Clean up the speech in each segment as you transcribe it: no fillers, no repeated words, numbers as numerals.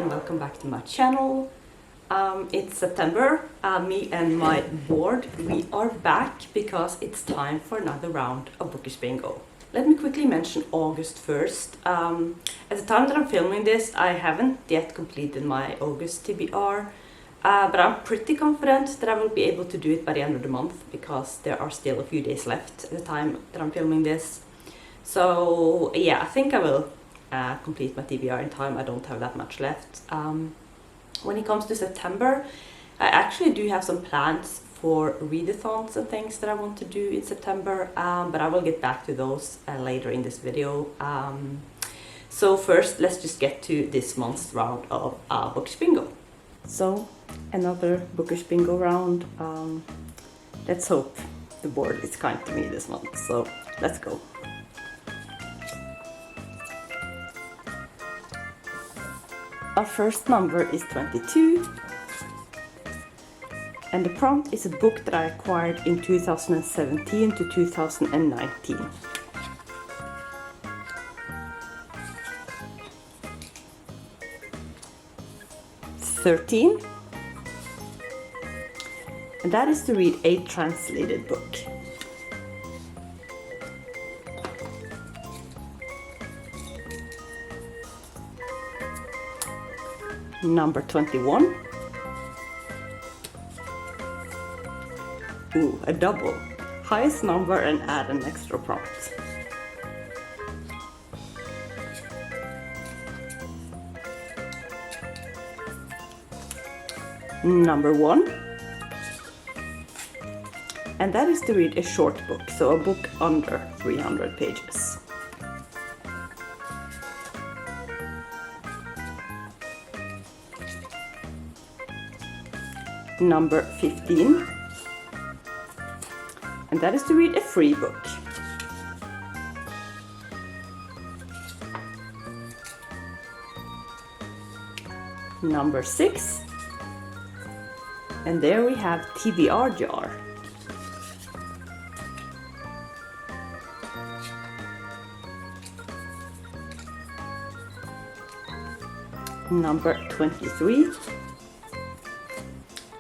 and welcome back to my channel. It's September. Me and my board, we are back because it's time for another round of Bookish Bingo. Let me quickly mention August first. At the time that I'm filming this, I haven't yet completed my August TBR, but I'm pretty confident that I will be able to do it by the end of the month because there are still a few days left at the time that I'm filming this. So yeah, I think I will complete my TBR in time. I don't have that much left. When it comes to September, I actually do have some plans for readathons and things that I want to do in September, but I will get back to those later in this video. So first, let's just get to this month's round of Bookish Bingo. So another Bookish Bingo round. Let's hope the board is kind to me this month. So let's go. Our first number is 22, and the prompt is a book that I acquired in 2017 to 2019. "13", and that is to read a translated book. Number 21. Ooh, a double. Highest number and add an extra prompt. Number 1. And that is to read a short book, so a book under 300 pages. Number 15, and that is to read a free book. Number 6, and there we have TBR jar. Number 23.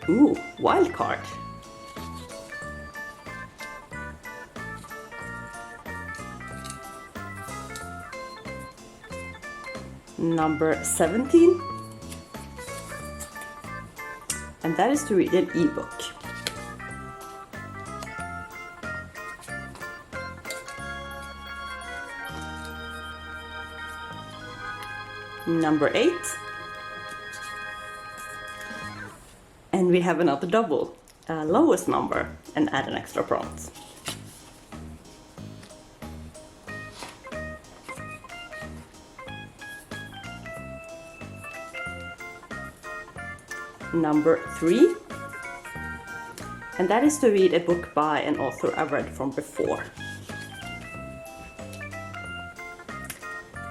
Ooh, wild card. Number 17, and that is to read an ebook. Number 8. And we have another double, lowest number, and add an extra prompt. Number 3, and that is to read a book by an author I've read from before.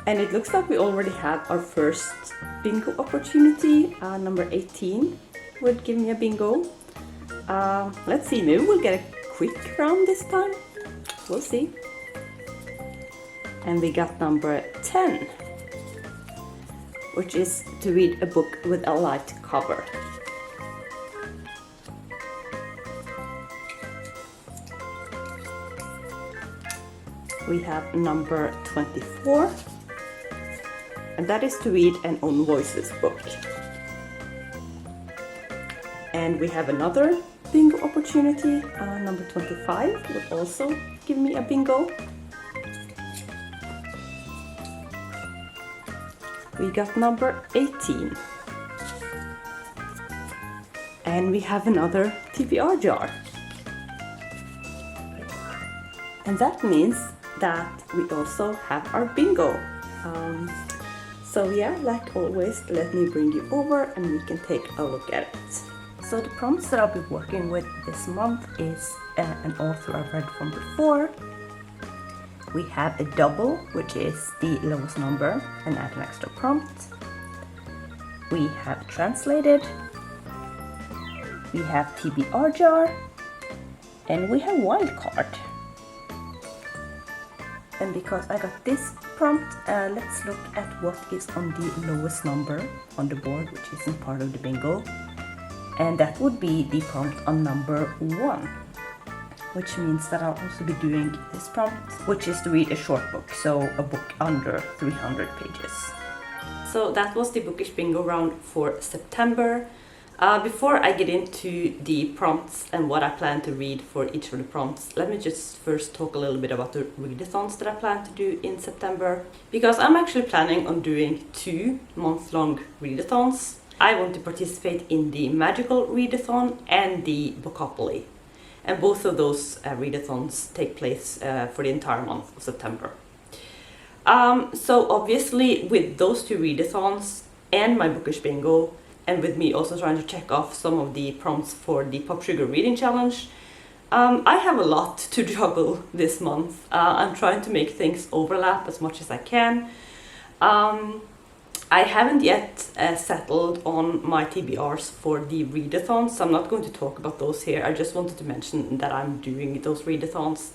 And it looks like we already have our first bingo opportunity. Number 18 would give me a bingo. Let's see, maybe we'll get a quick round this time. We'll see. And we got number 10, which is to read a book with a light cover. We have number 24, and that is to read an Own Voices book. And we have another bingo opportunity. Number 25 would also give me a bingo. We got number 18. And we have another TBR jar. And that means that we also have our bingo. So yeah, like always, let me bring you over and we can take a look at it. So the prompts that I'll be working with this month is an author I've read from before. We have a double, which is the lowest number, and add an extra prompt. We have translated. We have TBR jar. And we have wildcard. And because I got this prompt, let's look at what is on the lowest number on the board, which isn't part of the bingo. And that would be the prompt on number 1, which means that I'll also be doing this prompt, which is to read a short book, so a book under 300 pages. So that was the Bookish Bingo round for September. Before I get into the prompts and what I plan to read for each of the prompts, let me just first talk a little bit about the readathons that I plan to do in September. Because I'm actually planning on doing 2 month-long readathons. I want to participate in the Magical Readathon and the Bookopoly. And both of those readathons take place for the entire month of September. So obviously with those 2 readathons and my Bookish Bingo, and with me also trying to check off some of the prompts for the Pop Sugar Reading Challenge, I have a lot to juggle this month. I'm trying to make things overlap as much as I can. I haven't yet settled on my TBRs for the readathons, so I'm not going to talk about those here. I just wanted to mention that I'm doing those readathons,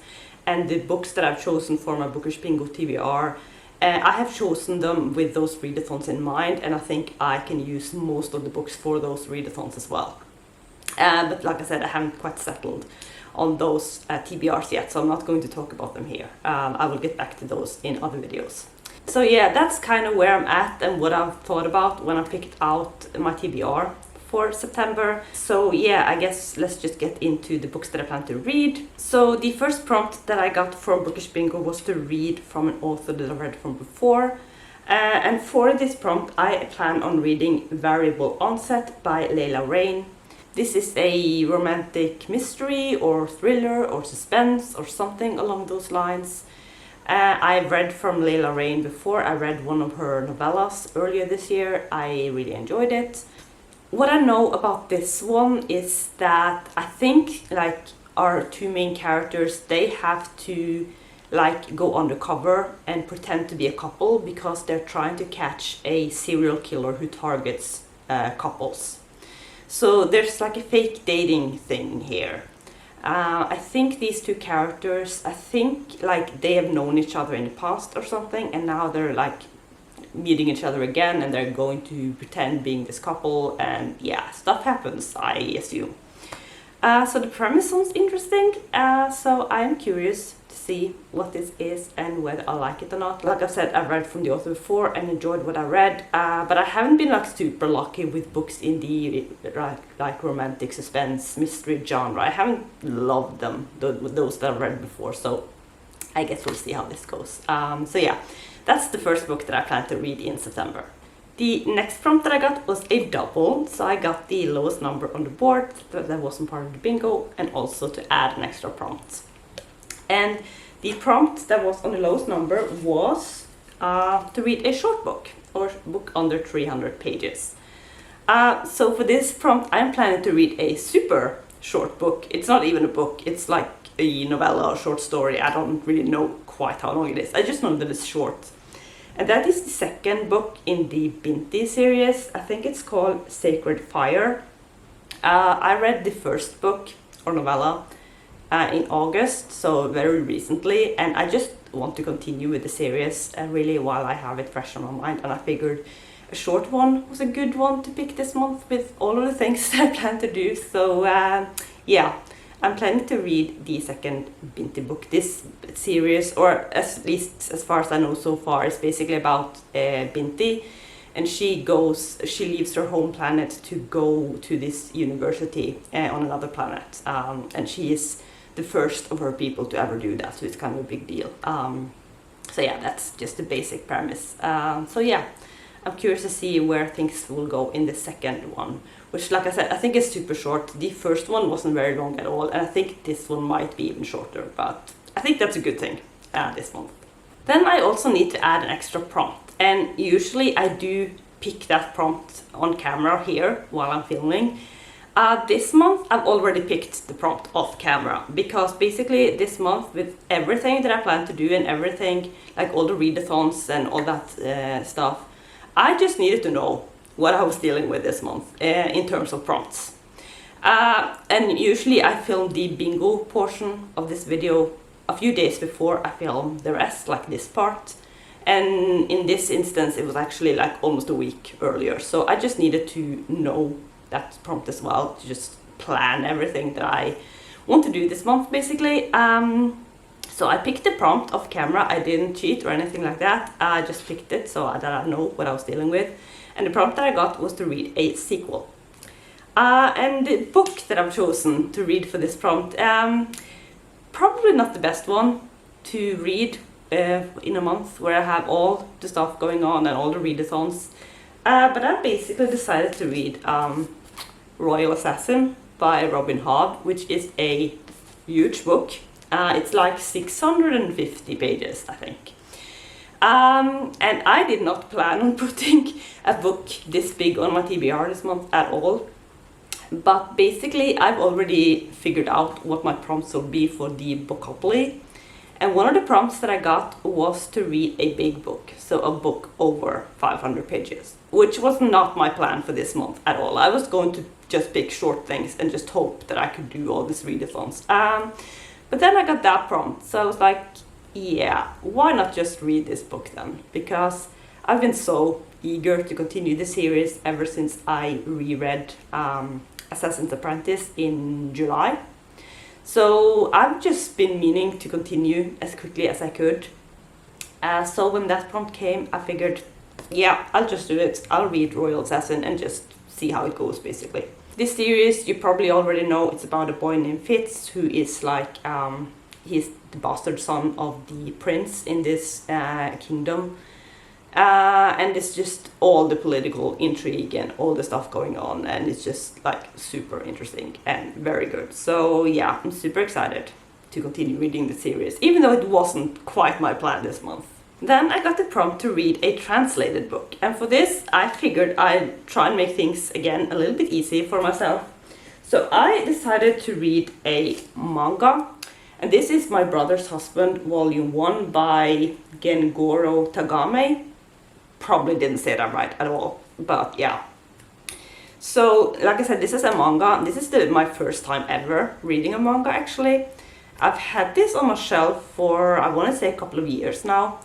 and the books that I've chosen for my Bookish Bingo TBR, I have chosen them with those readathons in mind, and I think I can use most of the books for those readathons as well. But like I said, I haven't quite settled on those TBRs yet, so I'm not going to talk about them here. I will get back to those in other videos. So yeah, that's kind of where I'm at and what I've thought about when I picked out my TBR for September. So yeah, I guess let's just get into the books that I plan to read. So the first prompt that I got from Bookish Bingo was to read from an author that I've read from before. And for this prompt, I plan on reading Variable Onset by Layla Rain. This is a romantic mystery or thriller or suspense or something along those lines. I've read from Layla Rain before. I read one of her novellas earlier this year. I really enjoyed it. What I know about this one is that I think like our 2 main characters, they have to like go undercover and pretend to be a couple because they're trying to catch a serial killer who targets couples. So there's like a fake dating thing here. I think these 2 characters, I think like they have known each other in the past or something, and now they're like meeting each other again and they're going to pretend being this couple, and yeah, stuff happens, I assume. So the premise sounds interesting, so I am curious to see what this is and whether I like it or not. Like I said, I've read from the author before and enjoyed what I read, but I haven't been like super lucky with books in the like romantic suspense mystery genre. I haven't loved them, those that I've read before, so I guess we'll see how this goes. So yeah, that's the first book that I plan to read in September. The next prompt that I got was a double, so I got the lowest number on the board that wasn't part of the bingo, and also to add an extra prompt. And the prompt that was on the lowest number was to read a short book, or book under 300 pages. So for this prompt, I'm planning to read a super short book. It's not even a book, it's like a novella or short story. I don't really know quite how long it is. I just know that it's short. And that is the second book in the Binti series. I think it's called Sacred Fire. I read the first book or novella in August, so very recently, and I just want to continue with the series really while I have it fresh on my mind, and I figured a short one was a good one to pick this month with all of the things that I plan to do. So yeah, I'm planning to read the second Binti book. This series, or at least as far as I know so far, is basically about Binti, and she leaves her home planet to go to this university on another planet, and she is the first of her people to ever do that, so it's kind of a big deal. So yeah, that's just the basic premise. So yeah, I'm curious to see where things will go in the second one, which, like I said, I think is super short. The first one wasn't very long at all, and I think this one might be even shorter, but I think that's a good thing this month. Then I also need to add an extra prompt, and usually I do pick that prompt on camera here while I'm filming. This month I've already picked the prompt off camera, because basically this month, with everything that I plan to do and everything, like all the readathons and all that stuff, I just needed to know what I was dealing with this month in terms of prompts. And usually I film the bingo portion of this video a few days before I filmed the rest, like this part. And in this instance, it was actually like almost a week earlier. So I just needed to know that prompt as well, to just plan everything that I want to do this month, basically. So I picked the prompt off camera. I didn't cheat or anything like that. I just picked it so that I know what I was dealing with. And the prompt that I got was to read a sequel. And the book that I've chosen to read for this prompt, probably not the best one to read in a month where I have all the stuff going on and all the readathons. But I basically decided to read Royal Assassin by Robin Hobb, which is a huge book. It's like 650 pages, I think. And I did not plan on putting a book this big on my TBR this month at all. But basically, I've already figured out what my prompts will be for the Bookopoly. And one of the prompts that I got was to read a big book, so a book over 500 pages, which was not my plan for this month at all. I was going to just pick short things and just hope that I could do all these readathons. But then I got that prompt, so I was like, yeah, why not just read this book then? Because I've been so eager to continue the series ever since I reread Assassin's Apprentice in July. So I've just been meaning to continue as quickly as I could. So when that prompt came, I figured, yeah, I'll just do it. I'll read Royal Assassin and just see how it goes, basically. This series, you probably already know, it's about a boy named Fitz, who is like, he's the bastard son of the prince in this kingdom. And it's just all the political intrigue and all the stuff going on, and it's just like super interesting and very good. So yeah, I'm super excited to continue reading the series, even though it wasn't quite my plan this month. Then I got the prompt to read a translated book, and for this I figured I'd try and make things again a little bit easy for myself. So I decided to read a manga, and this is My Brother's Husband Volume 1 by Gengoro Tagame. Probably didn't say that right at all, but yeah. So like I said, this is a manga. This is my first time ever reading a manga, actually. I've had this on my shelf for, I want to say, a couple of years now.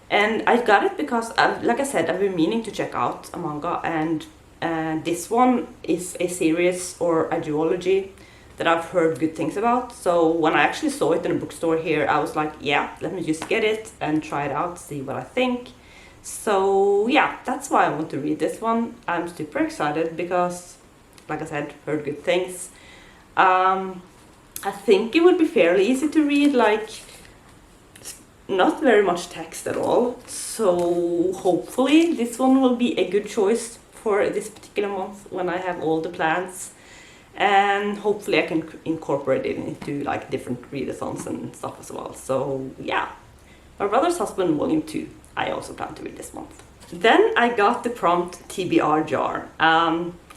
And I got it because, like I said, I've been meaning to check out a manga, and this one is a series or a duology that I've heard good things about. So when I actually saw it in a bookstore here, I was like, yeah, let me just get it and try it out, see what I think. So yeah, that's why I want to read this one. I'm super excited because, like I said, heard good things. I think it would be fairly easy to read, like not very much text at all. So hopefully this one will be a good choice for this particular month when I have all the plans. And hopefully I can incorporate it into like different readathons and stuff as well. So yeah, My Brother's Husband Volume 2. I also plan to read this month. Then I got the prompt TBR jar,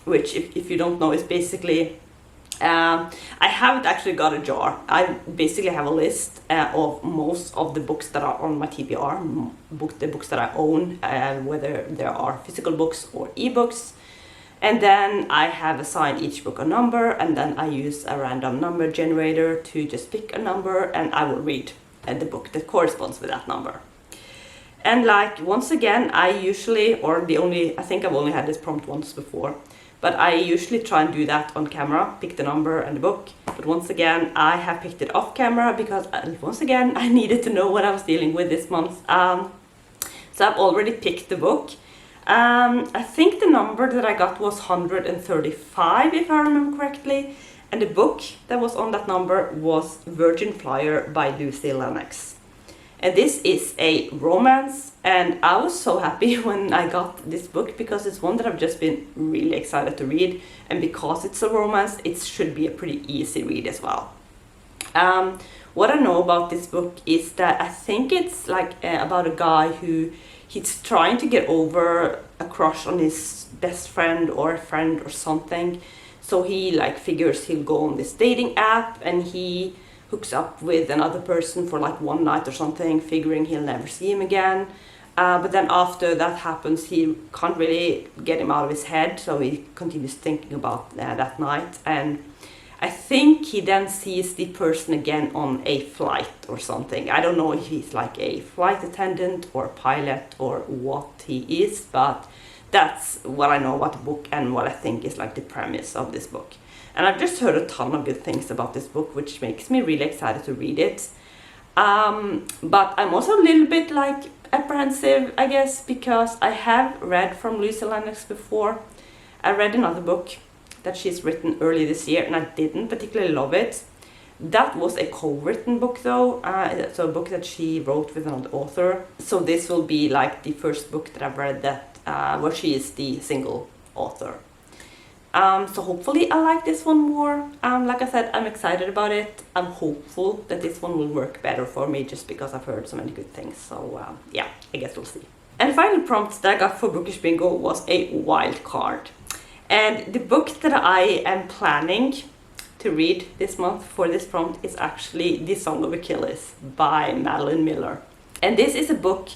which if you don't know is basically, I haven't actually got a jar. I basically have a list of most of the books that are on my TBR, the books that I own, whether there are physical books or ebooks. And then I have assigned each book a number, and then I use a random number generator to just pick a number, and I will read the book that corresponds with that number. And like, once again, I think I've only had this prompt once before, but I usually try and do that on camera, pick the number and the book. But once again, I have picked it off camera because once again, I needed to know what I was dealing with this month. So I've already picked the book. I think the number that I got was 135, if I remember correctly. And the book that was on that number was Virgin Flyer by Lucy Lennox. And this is a romance, and I was so happy when I got this book because it's one that I've just been really excited to read, and because it's a romance, it should be a pretty easy read as well. What I know about this book is that I think it's like about a guy who he's trying to get over a crush on his best friend or a friend or something. So he like figures he'll go on this dating app, and he hooks up with another person for like one night or something, figuring he'll never see him again. But then after that happens, he can't really get him out of his head, so he continues thinking about that night. And I think he then sees the person again on a flight or something. I don't know if he's like a flight attendant or pilot or what he is, but that's what I know about the book and what I think is like the premise of this book. And I've just heard a ton of good things about this book, which makes me really excited to read it. But I'm also a little bit like apprehensive, I guess, because I have read from Lucy Lennox before. I read another book that she's written early this year and I didn't particularly love it. That was a co-written book though, so a book that she wrote with another author. So this will be like the first book that I've read that where she is the single author. So hopefully I like this one more. Like I said, I'm excited about it. I'm hopeful that this one will work better for me just because I've heard so many good things. So yeah, I guess we'll see. And the final prompt that I got for Bookish Bingo was a wild card. And the book that I am planning to read this month for this prompt is actually The Song of Achilles by Madeline Miller. And this is a book,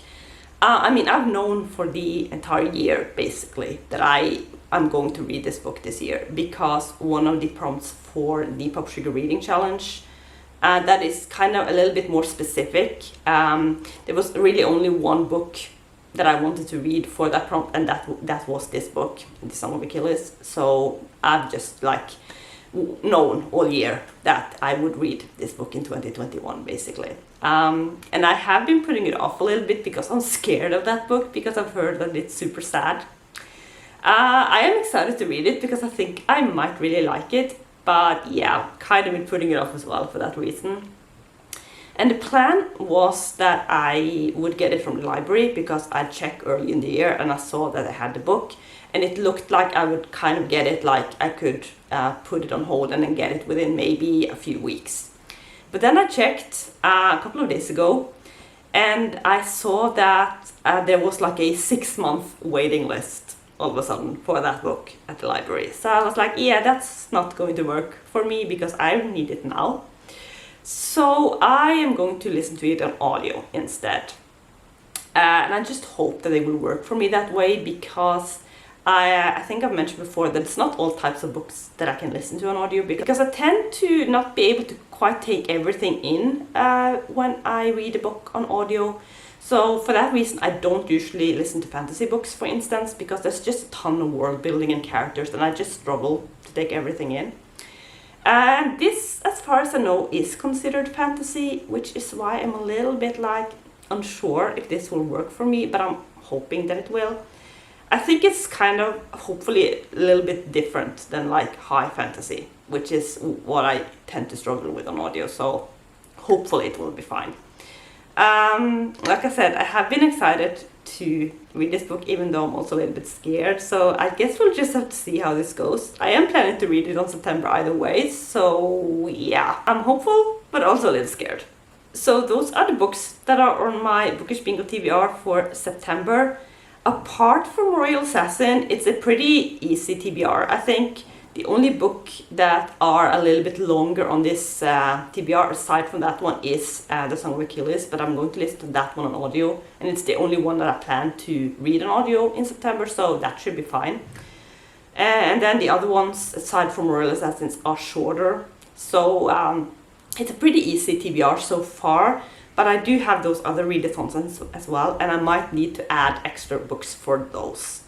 I mean, I've known for the entire year basically that I'm going to read this book this year, because one of the prompts for the Pop Sugar Reading Challenge that is kind of a little bit more specific. There was really only one book that I wanted to read for that prompt, and that was this book, The Song of Achilles. So I've just like known all year that I would read this book in 2021 basically. And I have been putting it off a little bit because I'm scared of that book, because I've heard that it's super sad. I am excited to read it because I think I might really like it, but yeah, kind of been putting it off as well for that reason. And the plan was that I would get it from the library because I checked early in the year and I saw that I had the book, and it looked like I would kind of get it, like I could put it on hold and then get it within maybe a few weeks. But then I checked a couple of days ago and I saw that there was like a 6-month waiting list all of a sudden for that book at the library. So I was like, yeah, that's not going to work for me because I need it now. So I am going to listen to it on audio instead. And I just hope that it will work for me that way, because I think I've mentioned before that it's not all types of books that I can listen to on audio, because I tend to not be able to quite take everything in when I read a book on audio. So for that reason, I don't usually listen to fantasy books, for instance, because there's just a ton of world building and characters and I just struggle to take everything in. And this, as far as I know, is considered fantasy, which is why I'm a little bit like unsure if this will work for me, but I'm hoping that it will. I think it's kind of hopefully a little bit different than like high fantasy, which is what I tend to struggle with on audio, so hopefully it will be fine. Like I said, I have been excited to read this book, even though I'm also a little bit scared, so I guess we'll just have to see how this goes. I am planning to read it on September either way, so yeah, I'm hopeful but also a little scared. So those are the books that are on my Bookish Bingo TBR for September. Apart from Royal Assassin, it's a pretty easy TBR. I think the only book that are a little bit longer on this TBR aside from that one is The Song of Achilles, but I'm going to listen to that one on audio, and it's the only one that I plan to read on audio in September, so that should be fine. And then the other ones aside from Royal Assassins are shorter, so it's a pretty easy TBR so far, but I do have those other readathons as well, and I might need to add extra books for those.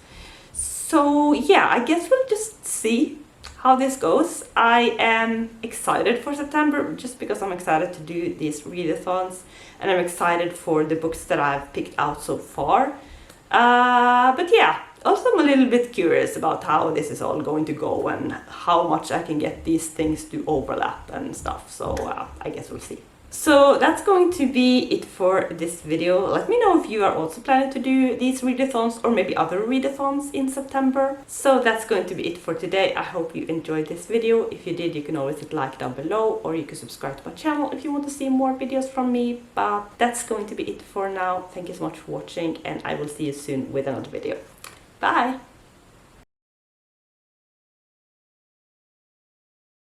So yeah, I guess we'll just see how this goes. I am excited for September just because I'm excited to do these readathons, and I'm excited for the books that I've picked out so far. But yeah, also I'm a little bit curious about how this is all going to go and how much I can get these things to overlap and stuff, so I guess we'll see. So that's going to be it for this video. Let me know if you are also planning to do these readathons or maybe other readathons in September. So that's going to be it for today. I hope you enjoyed this video. If you did, you can always hit like down below, or you can subscribe to my channel if you want to see more videos from me. But that's going to be it for now. Thank you so much for watching, and I will see you soon with another video. Bye!